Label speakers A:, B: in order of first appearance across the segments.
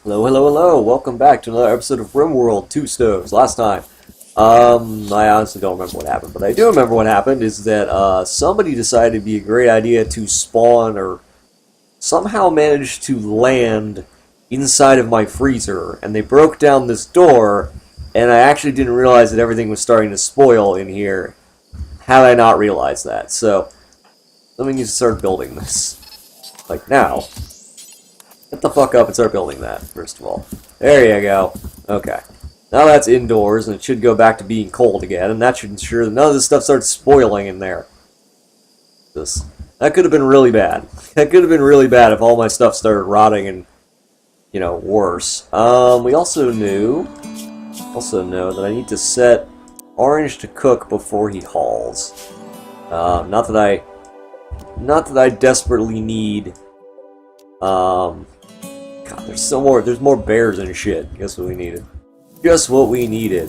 A: Hello, hello, hello! Welcome back to another episode of Rimworld 2 Stoves. Last time, I honestly don't remember what happened, but I do remember what happened is that, somebody decided it'd be a great idea to spawn or somehow manage to land inside of my freezer, and they broke down this door, and I actually didn't realize that everything was starting to spoil in here, had I not realized that. So, let me need to start building this. Like now. Get the fuck up and start building that, first of all. There you go. Okay. Now that's indoors, and it should go back to being cold again, and that should ensure that none of this stuff starts spoiling in there. That could have been really bad. That could have been really bad if all my stuff started rotting and, you know, worse. We also know that I need to set Orange to cook before he hauls. Not that I desperately need, God, there's more bears and shit. Guess what we needed? Just what we needed.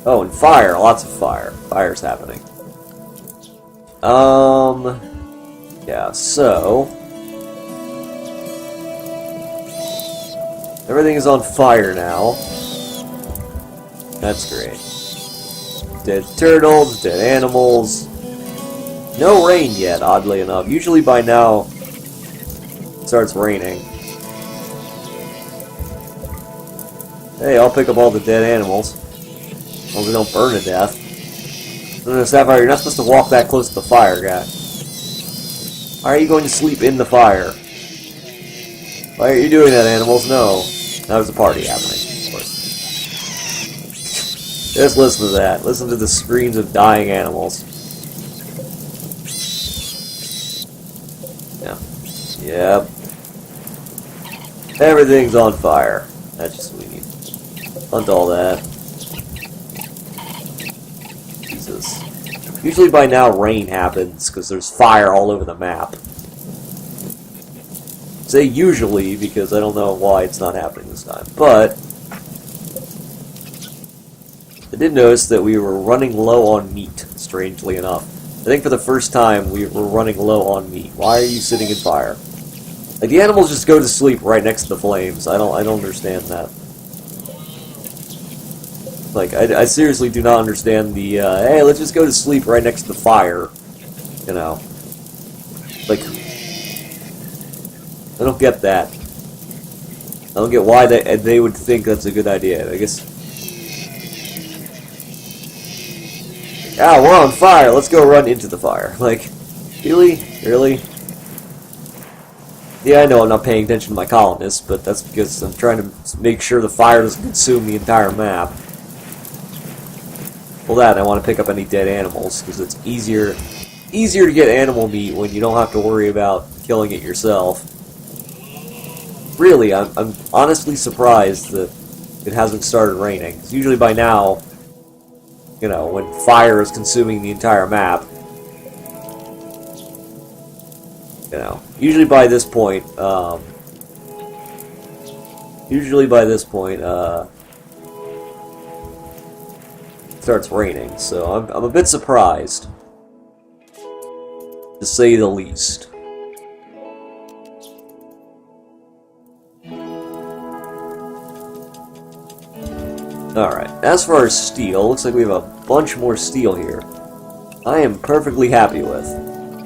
A: Oh, and fire. Lots of fire. Fire's happening. Yeah, so everything is on fire now. That's great. Dead turtles, dead animals. No rain yet, oddly enough. Usually by now it starts raining. Hey, I'll pick up all the dead animals. As long as they don't burn to death. Sapphire, you're not supposed to walk that close to the fire, guy. Why are you going to sleep in the fire? Why are you doing that, animals? No. Now there's a party happening, of course. Just listen to that. Listen to the screams of dying animals. Yeah. Yep. Everything's on fire. That's just what we need. Hunt all that. Jesus. Usually by now rain happens because there's fire all over the map. I say usually because I don't know why it's not happening this time. But I did notice that we were running low on meat, strangely enough. I think for the first time we were running low on meat. Why are you sitting in fire? Like, the animals just go to sleep right next to the flames. I don't understand that. Like, I seriously do not understand the, hey, let's just go to sleep right next to the fire. You know. Like, I don't get that. I don't get why they would think that's a good idea. I guess. Ah, we're on fire. Let's go run into the fire. Like, really? Really? Yeah, I know I'm not paying attention to my colonists, but that's because I'm trying to make sure the fire doesn't consume the entire map. Well, that, I want to pick up any dead animals, because it's easier to get animal meat when you don't have to worry about killing it yourself. Really, I'm honestly surprised that it hasn't started raining. Because usually by now, you know, when fire is consuming the entire map, you know, usually by this point, it starts raining, so I'm a bit surprised, to say the least. Alright, as for our steel, looks like we have a bunch more steel here. I am perfectly happy with.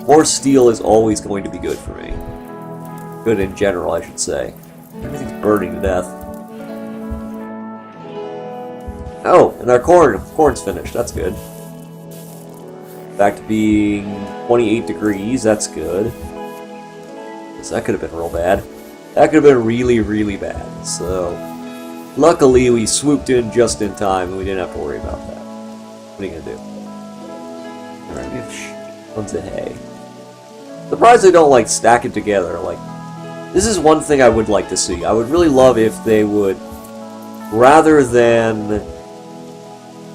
A: More steel is always going to be good for me. Good in general, I should say. Everything's burning to death. Oh, and our corn's finished. That's good. Back to being 28 degrees. That's good. That could have been real bad. That could have been really, really bad. So, luckily we swooped in just in time and we didn't have to worry about that. What are you gonna do? Alright, we have tons of hay. Surprised they don't, like, stack it together. Like, this is one thing I would like to see. I would really love if they would, rather than,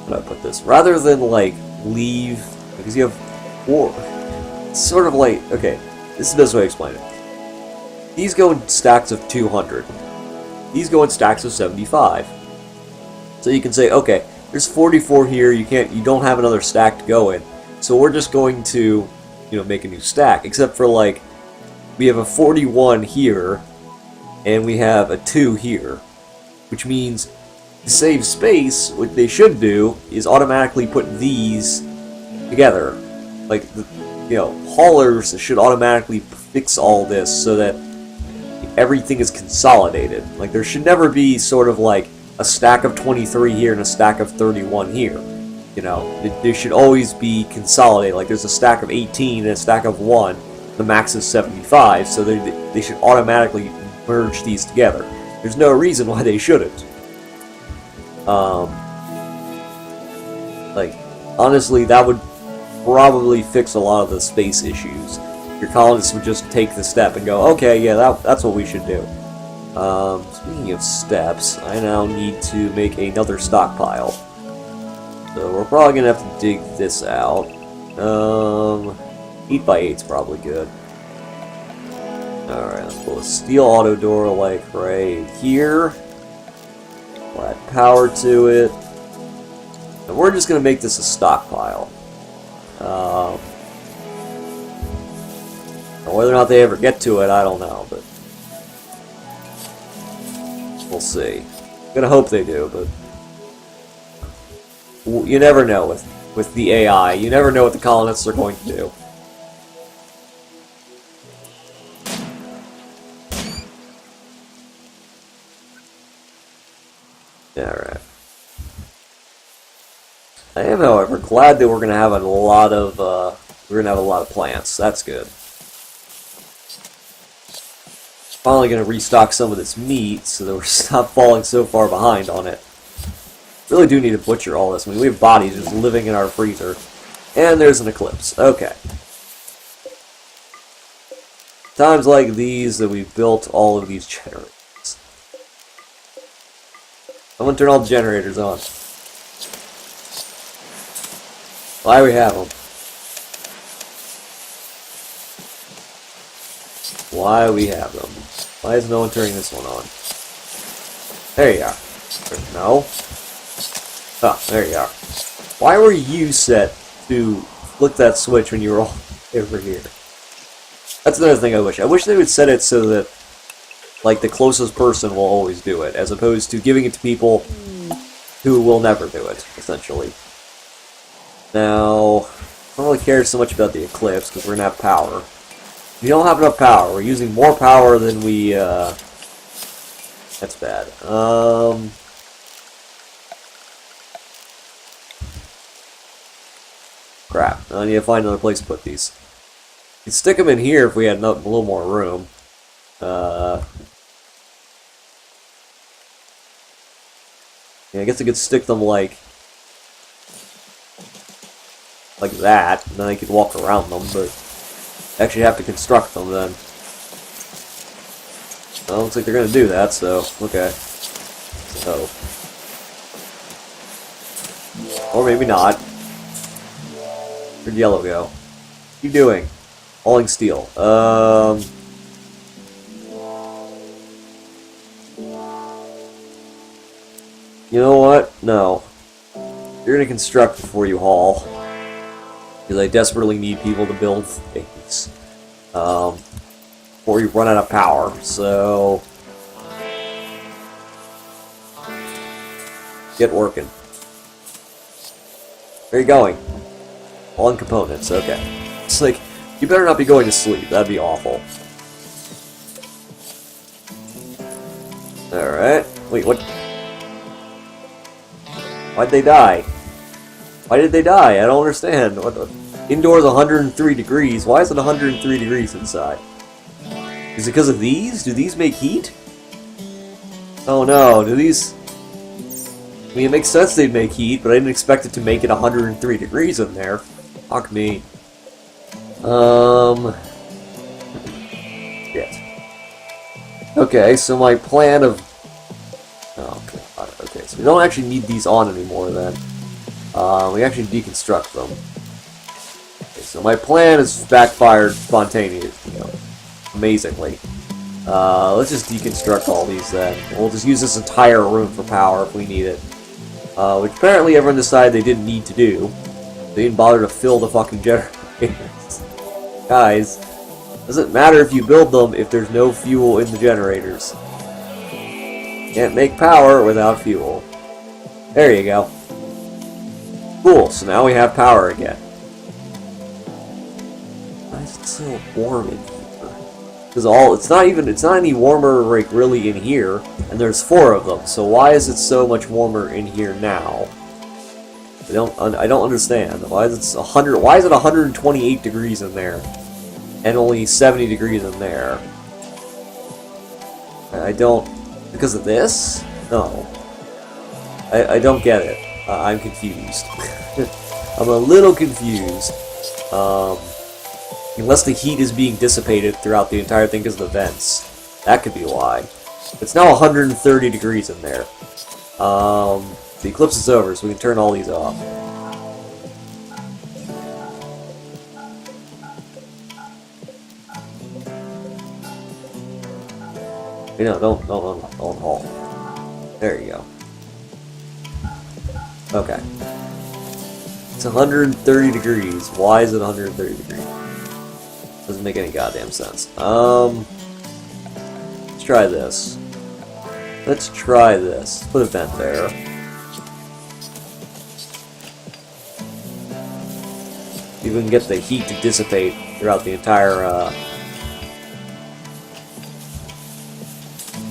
A: how do I put this? Rather than, like, leave, because you have four. It's sort of like, okay, this is the best way to explain it. These go in stacks of 200. These go in stacks of 75. So you can say, okay, there's 44 here, you don't have another stack to go in. So we're just going to, you know, make a new stack. Except for, like, we have a 41 here, and we have a 2 here. which means to save space, what they should do is automatically put these together. Like, haulers should automatically fix all this so that everything is consolidated. Like, there should never be sort of like a stack of 23 here and a stack of 31 here. They should always be consolidated. Like, there's a stack of 18 and a stack of 1. The max is 75, so they should automatically merge these together. There's no reason why they shouldn't. Like, honestly, that would probably fix a lot of the space issues. Your colonists would just take the step and go, okay, yeah, that's what we should do. Speaking of steps, I now need to make another stockpile. So we're probably gonna have to dig this out. 8x8's probably good. Alright, let's put a steel auto door like right here. Add power to it. And we're just gonna make this a stockpile. Whether or not they ever get to it, I don't know, but we'll see. I'm gonna hope they do, but you never know with the AI. You never know what the colonists are going to do. Alright. I am, however, glad that we're gonna have a lot of plants. That's good. Finally gonna restock some of this meat so that we're not falling so far behind on it. Really do need to butcher all this. I mean, we have bodies just living in our freezer. And there's an eclipse. Okay. Times like these that we built all of these generators. I'm gonna turn all the generators on. Why we have them? Why we have them? Why is no one turning this one on? There you are. No. Oh, there you are. Why were you set to flick that switch when you were all over here? That's another thing I wish. I wish they would set it so that, like, the closest person will always do it, as opposed to giving it to people who will never do it, essentially. Now, I don't really care so much about the eclipse, because we're going to have power. We don't have enough power. We're using more power than we, That's bad. Crap. I need to find another place to put these. We could stick them in here if we had a little more room. Yeah, I guess I could stick them like that, and then I could walk around them, but I actually have to construct them then. Well, looks like they're gonna do that, so okay. So, or maybe not. Where'd yellow go? What are you doing? Hauling steel. You know what? No. You're gonna construct before you haul. Because I desperately need people to build things. Before you run out of power, so... get working. Where are you going? Hauling components, okay. It's like, you better not be going to sleep, that'd be awful. Alright. Wait, what? Why'd they die? Why did they die? I don't understand. What the? Indoors 103 degrees. Why is it 103 degrees inside? Is it because of these? Do these make heat? Oh no, do these... I mean, it makes sense they'd make heat, but I didn't expect it to make it 103 degrees in there. Fuck me. Shit. Okay, so my plan of... Oh, God. Okay, so we don't actually need these on anymore then. We actually deconstruct them. Okay, so my plan is backfired spontaneously, amazingly. Let's just deconstruct all these then. We'll just use this entire room for power if we need it. Which apparently everyone decided they didn't need to do. They didn't bother to fill the fucking generators. Guys, doesn't matter if you build them if there's no fuel in the generators. Can't make power without fuel. There you go. Cool, so now we have power again. Why is it so warm in here? Because it's not any warmer, like, really in here, and there's 4 of them, so why is it so much warmer in here now? I don't understand. Why is it 128 degrees in there, and only 70 degrees in there? Because of this? No. I don't get it. I'm confused. I'm a little confused. Unless the heat is being dissipated throughout the entire thing because of the vents. That could be why. It's now 130 degrees in there. The eclipse is over, so we can turn all these off. Don't halt. There you go. Okay. It's 130 degrees. Why is it 130 degrees? Doesn't make any goddamn sense. Let's try this. Let's try this. Put a vent there. See if we can get the heat to dissipate throughout the entire,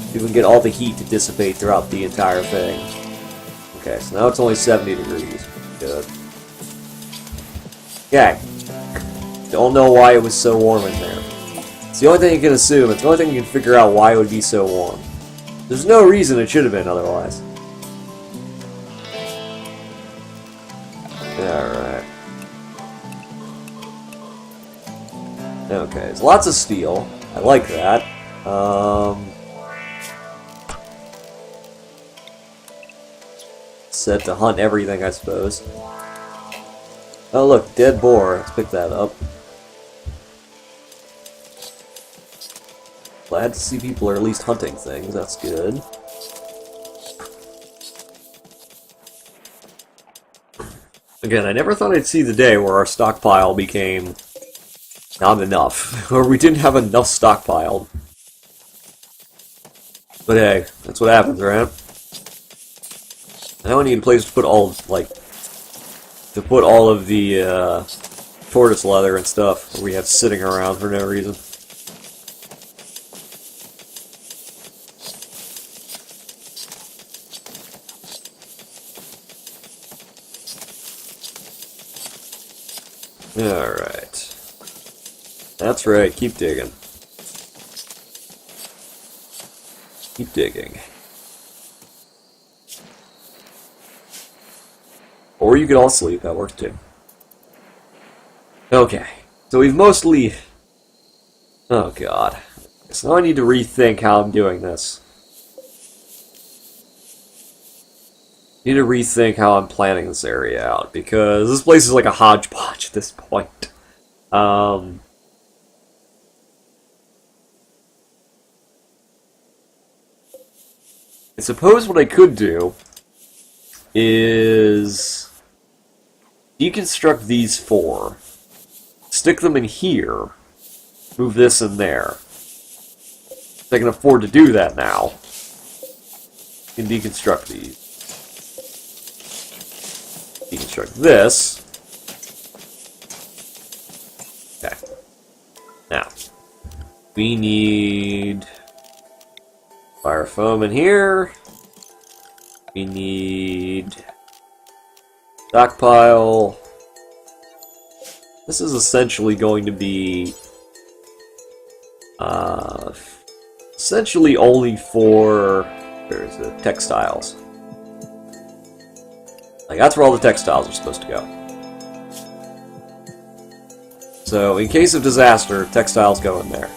A: see if we can get all the heat to dissipate throughout the entire thing. Okay, so now it's only 70 degrees. Good. Okay. Don't know why it was so warm in there. It's the only thing you can assume. It's the only thing you can figure out why it would be so warm. There's no reason it should have been otherwise. Alright. Okay, there's lots of steel. I like that. Set to hunt everything, I suppose. Oh look, dead boar. Let's pick that up. Glad to see people are at least hunting things. That's good. Again, I never thought I'd see the day where our stockpile became not enough, or we didn't have enough stockpiled. But hey, that's what happens, right? Now I need a place to put all of the tortoise leather and stuff that we have sitting around for no reason. Alright. That's right, keep digging. Keep digging. Or you could all sleep, that works too. Okay, so we've mostly... Oh god. So now I need to rethink how I'm doing this. Need to rethink how I'm planning this area out, because this place is like a hodgepodge at this point. I suppose what I could do is deconstruct these 4, stick them in here, move this in there. If I can afford to do that now, I can deconstruct these. Deconstruct this. Okay. Now, we need fire foam in here. We need stockpile. This is essentially going to be essentially only for there's the textiles. Like that's where all the textiles are supposed to go. So in case of disaster, textiles go in there.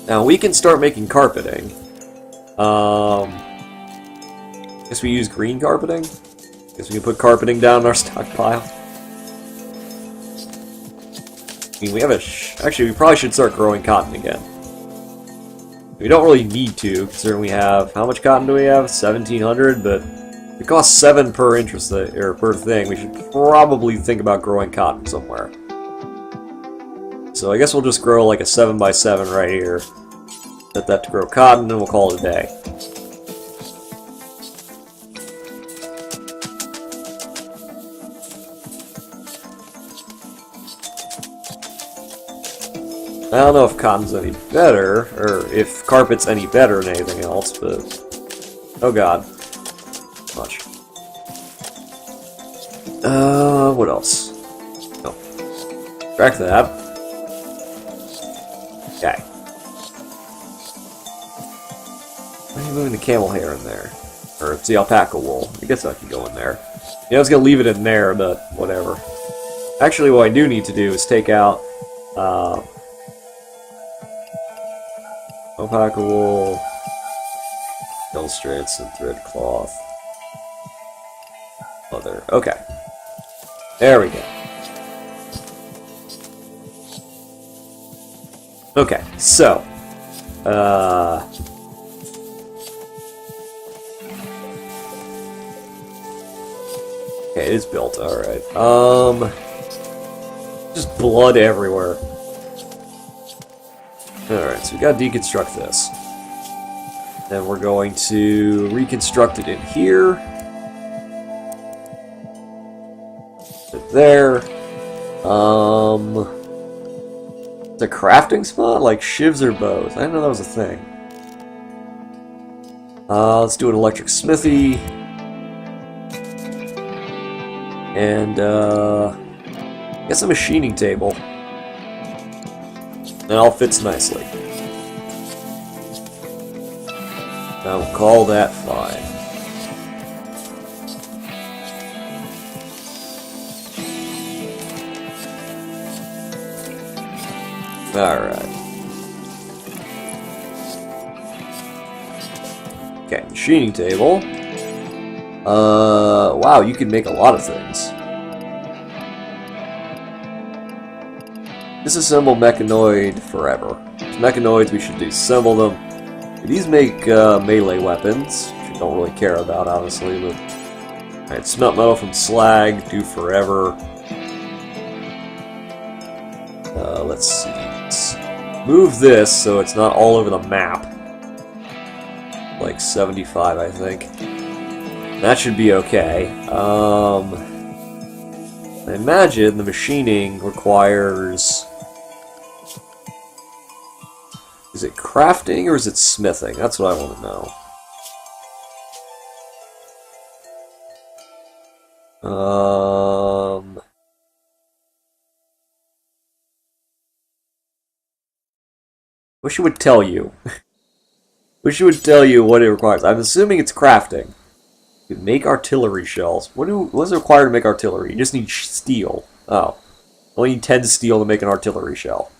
A: Now we can start making carpeting. Guess we use green carpeting? Guess we can put carpeting down in our stockpile. I mean, we have actually, we probably should start growing cotton again. We don't really need to, considering we have... How much cotton do we have? 1,700, but... It costs 7 per interest, or per thing. We should probably think about growing cotton somewhere. So I guess we'll just grow like a 7x7 right here. Set that to grow cotton, and we'll call it a day. I don't know if cotton's any better, or if carpet's any better than anything else, but... Oh god. Much. What else? Oh. Track that. Okay. Why are you moving the camel hair in there? Or it's the alpaca wool. I guess that can go in there. Yeah, I was gonna leave it in there, but whatever. Actually, what I do need to do is take out, alpaca wool, illustrates, and thread cloth. Leather. Okay. There we go. Okay, so, okay, it is built, alright. Just blood everywhere. Alright, so we gotta deconstruct this. Then we're going to reconstruct it in here. Put it there. It's a crafting spot? Like shivs or bows? I didn't know that was a thing. Let's do an electric smithy. And, I guess a machining table. It all fits nicely. Now we'll call that fine. Alright. Okay, machining table. Wow, you can make a lot of things. Disassemble mechanoid forever. Mechanoids, we should disassemble them. These make melee weapons, which I don't really care about, honestly. But alright, smelt metal from slag, do forever. Let's see. Let's move this so it's not all over the map. Like 75, I think. That should be okay. I imagine the machining requires... Is it crafting or is it smithing? That's what I want to know. Wish it would tell you. Wish it would tell you what it requires. I'm assuming it's crafting. You can make artillery shells. What is required to make artillery? You just need steel. Oh. Only need 10 steel to make an artillery shell.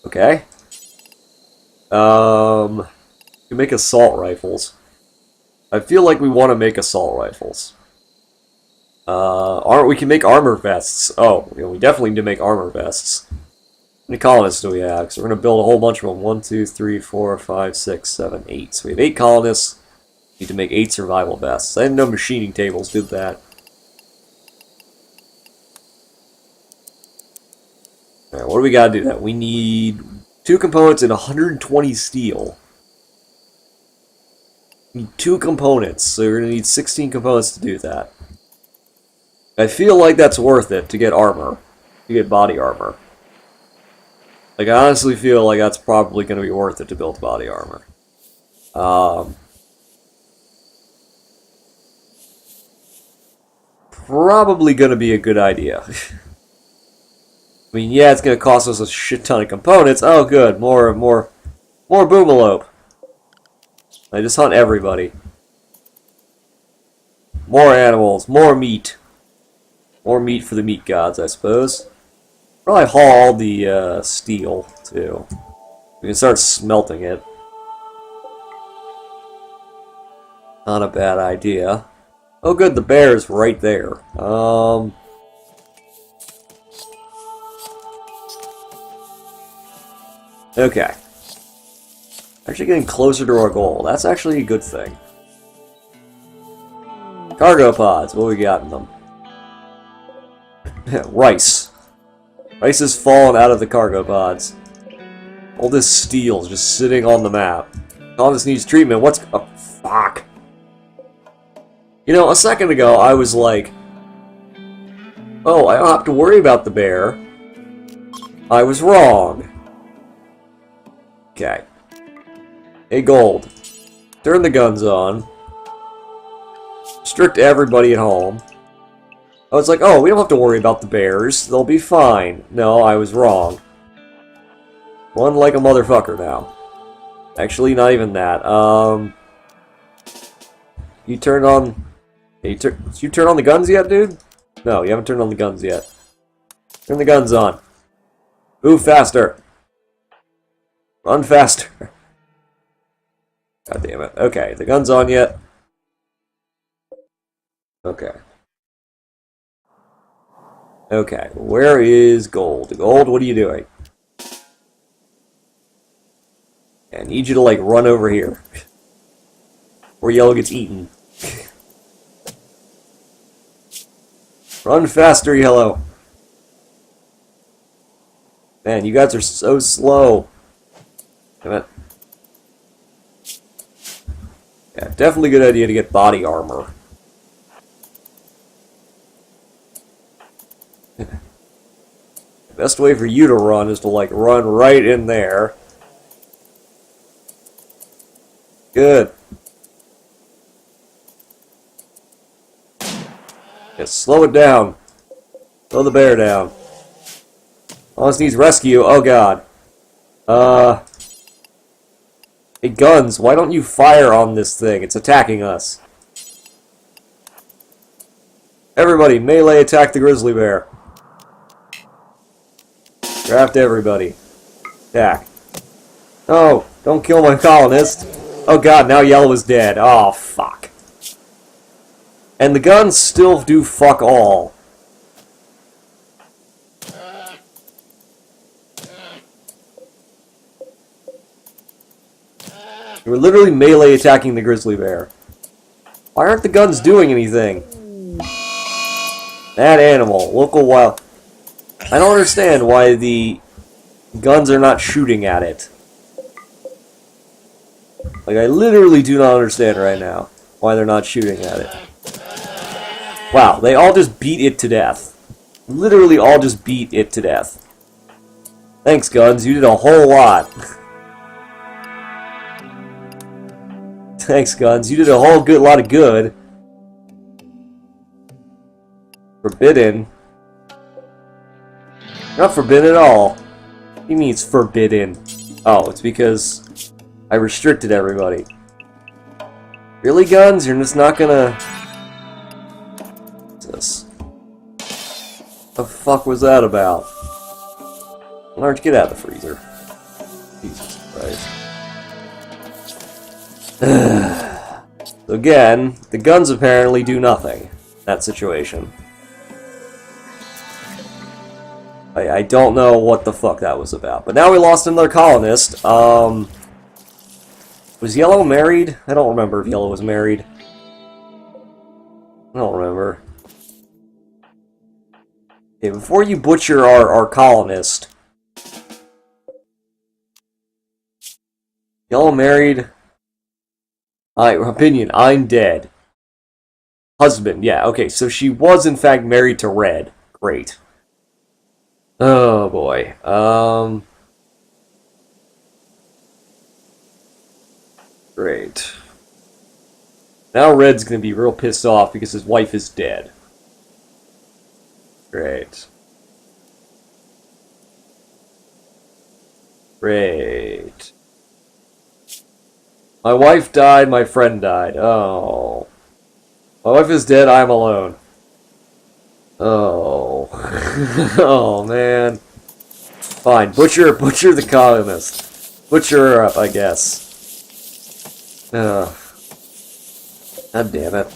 A: Okay. You can make assault rifles. I feel like we want to make assault rifles. We can make armor vests. Oh, yeah, we definitely need to make armor vests. How many colonists do we have? So we're going to build a whole bunch of them. 1, 2, 3, 4, 5, 6, 7, 8. So we have 8 colonists. Need to make 8 survival vests. I didn't know machining tables did that. Alright, what do we got to do that? We need 2 components and 120 steel. We need 2 components, so you're going to need 16 components to do that. I feel like that's worth it to get armor. To get body armor. Like, I honestly feel like that's probably going to be worth it to build body armor. Probably going to be a good idea. I mean, yeah, it's going to cost us a shit ton of components. Oh, good. More boomalope. I just hunt everybody. More animals. More meat. More meat for the meat gods, I suppose. Probably haul all the steel, too. We can start smelting it. Not a bad idea. Oh good, the bear's right there. Okay. Actually getting closer to our goal. That's actually a good thing. Cargo pods, what we got in them? Rice. Rice Ice has fallen out of the cargo pods. All this steel's just sitting on the map. All this needs treatment. What's... Oh, fuck. You know, a second ago, I was like... Oh, I don't have to worry about the bear. I was wrong. Okay. Hey, Gold. Turn the guns on. Restrict everybody at home. I was like, oh, we don't have to worry about the bears. They'll be fine. No, I was wrong. One like a motherfucker now. Actually, not even that. You turned on... Did you turn on the guns yet, dude? No, you haven't turned on the guns yet. Turn the guns on. Move faster. Run faster. God damn it. Okay, the gun's on yet? Okay. Okay, where is Gold? Gold, what are you doing? I need you to, like, run over here. Or Yellow gets eaten. Run faster, Yellow. Man, you guys are so slow. Damn it. Yeah, definitely a good idea to get body armor. The best way for you to run is to, like, run right in there. Good. Yeah, slow it down. Slow the bear down. Oh, this needs rescue. Oh, God. Hey, guns, why don't you fire on this thing? It's attacking us. Everybody, melee attack the grizzly bear. Draft everybody. Attack. No, don't kill my colonist. Oh, God, now Yellow is dead. Oh, fuck. And the guns still do fuck all. We're literally melee attacking the grizzly bear. Why aren't the guns doing anything? That animal, local wild... I don't understand why the guns are not shooting at it. Like, I literally do not understand right now why they're not shooting at it. Wow, they all just beat it to death. Literally all just beat it to death. Thanks, guns, you did a whole lot. Thanks, guns, you did a whole good lot of good. Forbidden? Not forbidden at all. What do you mean it's forbidden? Oh, it's because I restricted everybody. Really, guns? You're just not gonna... What's this? What the fuck was that about? Large, get out of the freezer. Jesus Christ. So again, the guns apparently do nothing in that situation. I don't know what the fuck that was about. But now we lost another colonist. Was Yellow married? I don't remember if Yellow was married. I don't remember. Okay, before you butcher our colonist. Yellow married. Opinion, I'm dead. Husband, yeah, okay, so she was in fact married to Red. Great. Oh boy. Great. Now Red's gonna be real pissed off because his wife is dead. Great. Great. My wife died, my friend died. Oh. My wife is dead, I'm alone. Oh. Oh, man. Fine, butcher the colonist. Butcher her up, I guess. God damn it.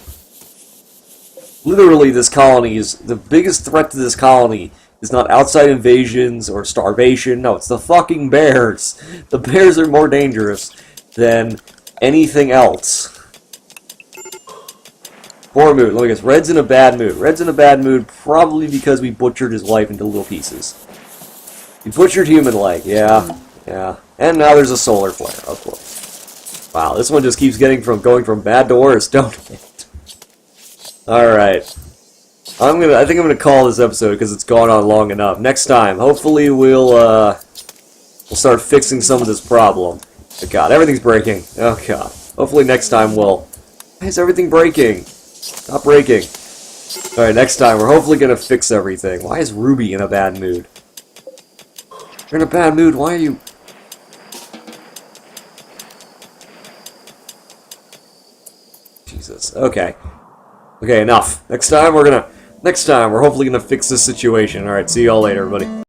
A: Literally, this colony is... The biggest threat to this colony is not outside invasions or starvation. No, it's the fucking bears. The bears are more dangerous than anything else. Poor mood. Let me guess. Red's in a bad mood. Red's in a bad mood probably because we butchered his wife into little pieces. You butchered human leg. Yeah. Yeah. And now there's a solar flare, of course. Wow, this one just keeps going from bad to worse, don't it? Alright. I think I'm gonna call this episode because it's gone on long enough. Next time, hopefully we'll start fixing some of this problem. Oh god, everything's breaking. Oh god. Hopefully next time we'll... Why is everything breaking? Stop breaking. Alright, next time we're hopefully gonna fix everything. Why is Ruby in a bad mood? You're in a bad mood, why are you... Jesus, okay. Okay, enough. Next time we're hopefully gonna fix this situation. Alright, see y'all later, everybody.